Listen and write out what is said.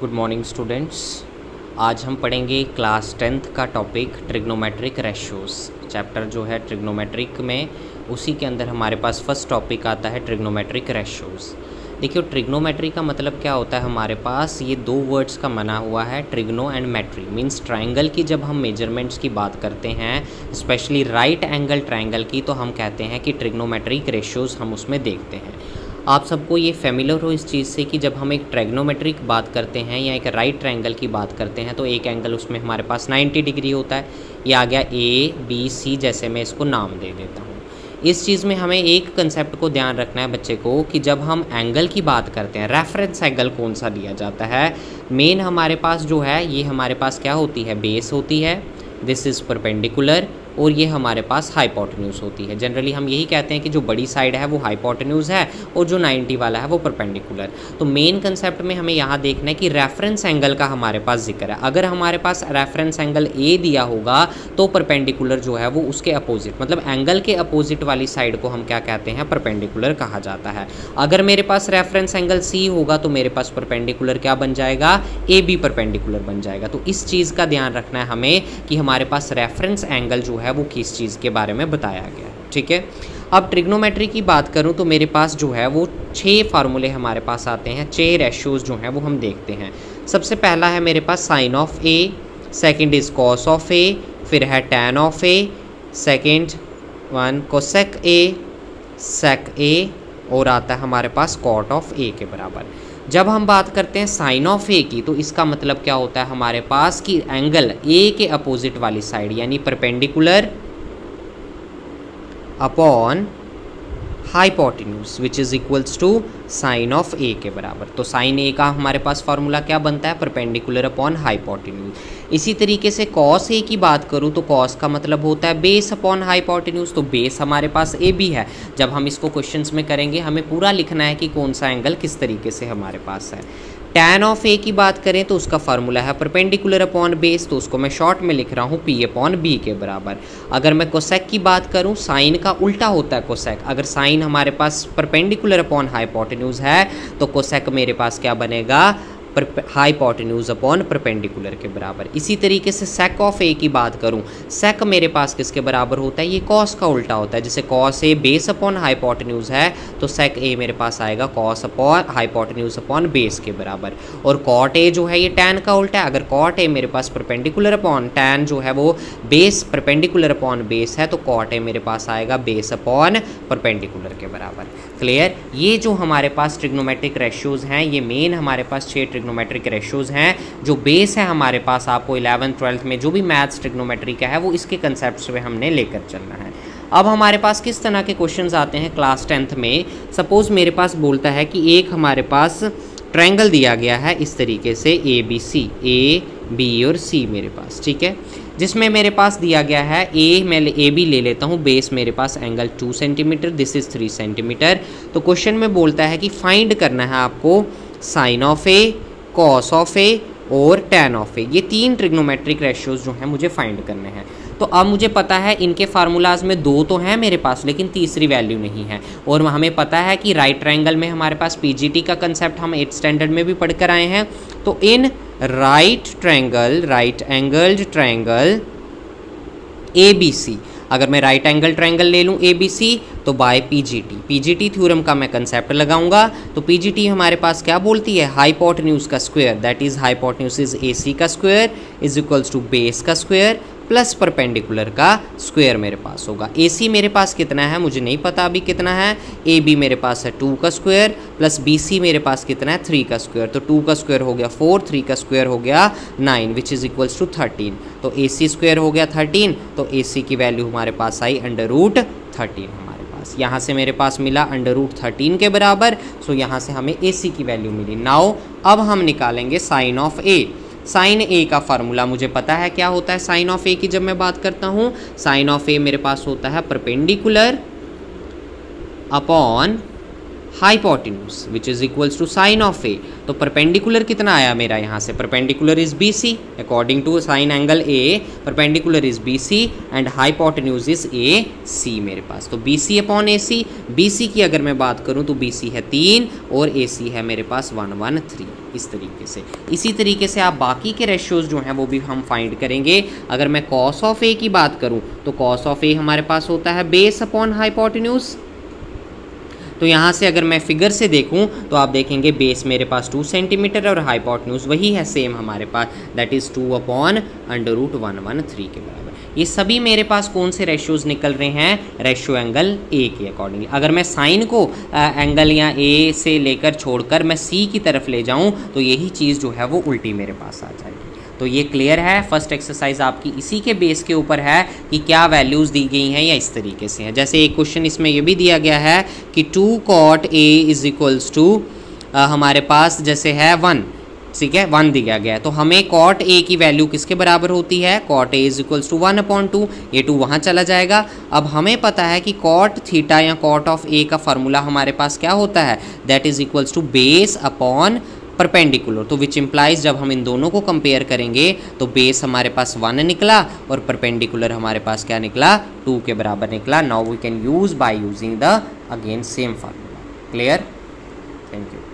Good morning students. आज हम पढ़ेंगे क्लास 10th का टॉपिक ट्रिग्नोमेट्रिक रेशियोज़। चैप्टर जो है ट्रिग्नोमेट्रिक में, उसी के अंदर हमारे पास फर्स्ट टॉपिक आता है ट्रिग्नोमेट्रिक रेशियोज़। देखिए ट्रिग्नोमेट्री का मतलब क्या होता है, हमारे पास ये दो वर्ड्स का बना हुआ है, ट्रिग्नो एंड मेट्री। मीन्स ट्रायंगल की जब हम मेजरमेंट्स की बात करते हैं, स्पेशली राइट एंगल ट्रायंगल की, तो हम कहते हैं कि ट्रिग्नोमेट्रिक रेशियोज़ हम उसमें देखते हैं। आप सबको ये फेमिलियर हो इस चीज़ से कि जब हम एक ट्रिग्नोमेट्रिक बात करते हैं या एक राइट ट्रायंगल की बात करते हैं तो एक एंगल उसमें हमारे पास 90 डिग्री होता है। ये आ गया ए बी सी, जैसे मैं इसको नाम दे देता हूँ। इस चीज़ में हमें एक कंसेप्ट को ध्यान रखना है बच्चे को कि जब हम एंगल की बात करते हैं, रेफरेंस एंगल कौन सा लिया जाता है। मेन हमारे पास जो है, ये हमारे पास क्या होती है, बेस होती है, दिस इज़ परपेंडिकुलर, और ये हमारे पास हाइपोटेन्यूज होती है। जनरली हम यही कहते हैं कि जो बड़ी साइड है वो हाइपोटेन्यूज है और जो 90 वाला है वो परपेंडिकुलर। तो मेन कंसेप्ट में हमें यहाँ देखना है कि रेफरेंस एंगल का हमारे पास जिक्र है। अगर हमारे पास रेफरेंस एंगल ए दिया होगा तो परपेंडिकुलर जो है वो उसके अपोजिट, मतलब एंगल के अपोजिट वाली साइड को हम क्या कहते हैं, परपेंडिकुलर कहा जाता है। अगर मेरे पास रेफरेंस एंगल सी होगा तो मेरे पास परपेंडिकुलर क्या बन जाएगा, ए बी परपेंडिकुलर बन जाएगा। तो इस चीज़ का ध्यान रखना है हमें कि हमारे पास रेफरेंस एंगल जो है वो किस चीज़ के बारे में बताया गया है। ठीक है, अब ट्रिग्नोमेट्री की बात करूं तो मेरे पास जो है वो 6 फार्मूले हमारे पास आते हैं, 6 रेशियोज़ जो हैं वो हम देखते हैं। सबसे पहला है मेरे पास sine of A, second is cos of A, फिर है tan of A, second one cosec A, sec A, और आता है हमारे पास कॉट ऑफ ए के बराबर। जब हम बात करते हैं साइन ऑफ ए की तो इसका मतलब क्या होता है हमारे पास कि एंगल ए के अपोजिट वाली साइड, यानी perpendicular upon hypotenuse which is equals to sine of A के बराबर। तो साइन ए का हमारे पास फार्मूला क्या बनता है, परपेंडिकुलर अपॉन हाइपोटेन्यूज। इसी तरीके से कॉस ए की बात करूँ तो कॉस का मतलब होता है बेस अपॉन हाइपोटेन्यूज। तो बेस हमारे पास ए बी है। जब हम इसको क्वेश्चंस में करेंगे हमें पूरा लिखना है कि कौन सा एंगल किस तरीके से हमारे पास है। टैन ऑफ ए की बात करें तो उसका फार्मूला है परपेंडिकुलर अपॉन बेस, तो उसको मैं शॉर्ट में लिख रहा हूँ पी अपॉन बी के बराबर। अगर मैं कोसेक की बात करूँ, साइन का उल्टा होता है कोसेक। अगर साइन हमारे पास परपेंडिकुलर अपॉन हाइपोटेन्यूज है तो कोसेक मेरे पास क्या बनेगा, हाइपोटेन्यूज अपॉन परपेंडिकुलर के बराबर। इसी तरीके से सेक ऑफ ए की बात करूं, सेक मेरे पास किसके बराबर होता है, ये कॉस का उल्टा होता है। जैसे cos A base upon hypotenuse है तो सेक ए मेरे पास आएगा cos upon hypotenuse upon base के बराबर। और कॉट ए जो है ये टैन का उल्टा है। अगर कॉट ए मेरे पास परपेंडिकुलर अपॉन टैन जो है वो बेस परपेंडिकुलर अपॉन बेस है तो कॉट ए मेरे पास आएगा बेस अपॉन परपेंडिकुलर के बराबर। क्लियर। ये जो हमारे पास ट्रिग्नोमेट्रिक रेशियोज़ हैं, ये मेन हमारे पास 6 ट्रिग्नोमेट्रिक रेशियोज़ हैं। जो बेस है हमारे पास, आपको 11th 12th में जो भी मैथ्स ट्रिग्नोमेट्री का है वो इसके कंसेप्ट में हमने लेकर चलना है। अब हमारे पास किस तरह के क्वेश्चंस आते हैं क्लास 10th में। सपोज मेरे पास बोलता है कि एक हमारे पास ट्रायंगल दिया गया है इस तरीके से ए बी सी, ए बी और सी मेरे पास, ठीक है, जिसमें मेरे पास दिया गया है ए, मैं ए बी ले लेता हूँ, बेस मेरे पास angle 2 centimetre, this is 3 centimetre. तो क्वेश्चन में बोलता है कि फाइंड करना है आपको sine of A, cos of A और टैन ऑफ ए। ये 3 ट्रिग्नोमेट्रिक रेशियोज़ जो हैं मुझे फाइंड करने हैं। तो अब मुझे पता है इनके फार्मूलाज में 2 तो हैं मेरे पास, लेकिन तीसरी वैल्यू नहीं है। और हमें पता है कि राइट ट्रायंगल में हमारे पास पीजीटी का कंसेप्ट हम 8th स्टैंडर्ड में भी पढ़ कर आए हैं। तो इन right triangle, right angled triangle A B C, अगर मैं राइट एंगल ट्रायंगल ले लूँ ए बी सी तो बाय पीजीटी थ्योरम का मैं कंसेप्ट लगाऊंगा। तो पीजीटी हमारे पास क्या बोलती है, हाइपोटेन्यूज का square, that is hypotenuse is A C का square is equals to base का स्क्वायर प्लस परपेंडिकुलर का स्क्वायर मेरे पास होगा। ए सी मेरे पास कितना है मुझे नहीं पता अभी कितना है, ए बी मेरे पास है 2 का स्क्वायर प्लस बी सी मेरे पास कितना है 3 का स्क्वायर। तो 2 का स्क्वायर हो गया 4, 3 का स्क्वायर हो गया 9 विच इज़ इक्वल्स टू 13। तो ए सी स्क्वायर हो गया 13, तो ए सी की वैल्यू हमारे पास आई √13 हमारे पास। यहाँ से मेरे पास मिला √13 के बराबर। सो यहाँ से हमें ए सी की वैल्यू मिली। नाउ अब हम निकालेंगे साइन ऑफ ए। साइन ए का फार्मूला मुझे पता है क्या होता है। साइन ऑफ ए की जब मैं बात करता हूँ, साइन ऑफ ए मेरे पास होता है perpendicular upon hypotenuse which is equals to sine of A. तो परपेंडिकुलर कितना आया मेरा यहाँ से, perpendicular is B C according to sine angle A, perpendicular is B C and hypotenuse is A C मेरे पास। तो B C upon A C, B C की अगर मैं बात करूँ तो बी सी है 3 और ए सी है मेरे पास 113, इस तरीके से। इसी तरीके से आप बाकी के रेशियोज जो हैं वो भी हम फाइंड करेंगे। अगर मैं कॉस ऑफ ए की बात करूँ तो कॉस ऑफ ए हमारे पास होता है बेस अपॉन हाइपोटेन्यूज। तो यहाँ से अगर मैं फिगर से देखूँ तो आप देखेंगे बेस मेरे पास 2 सेंटीमीटर और हाइपोटेन्यूज वही है सेम हमारे पास, दैट इज़ 2 अपॉन √113 के बराबर। ये सभी मेरे पास कौन से रेशियोज निकल रहे हैं, रेशियो एंगल ए के अकॉर्डिंगली। अगर मैं साइन को एंगल या ए से लेकर छोड़कर मैं सी की तरफ ले जाऊँ तो यही चीज़ जो है वो उल्टी मेरे पास आ जाएगी। तो ये क्लियर है। फर्स्ट एक्सरसाइज आपकी इसी के बेस के ऊपर है कि क्या वैल्यूज़ दी गई हैं या इस तरीके से हैं। जैसे एक क्वेश्चन इसमें ये भी दिया गया है कि 2 cot A is equals to हमारे पास जैसे है 1, ठीक है 1 दिया गया है। तो हमें cot A की वैल्यू किसके बराबर होती है, cot A is equals to 1/2, ये 2 वहाँ चला जाएगा। अब हमें पता है कि cot थीटा या cot ऑफ A का फार्मूला हमारे पास क्या होता है, that is equals to base upon perpendicular. तो विच इम्प्लाइज जब हम इन दोनों को कंपेयर करेंगे तो बेस हमारे पास 1 निकला और परपेंडिकुलर हमारे पास क्या निकला, 2 के बराबर निकला। Now we can use by using the again same formula. Clear, thank you.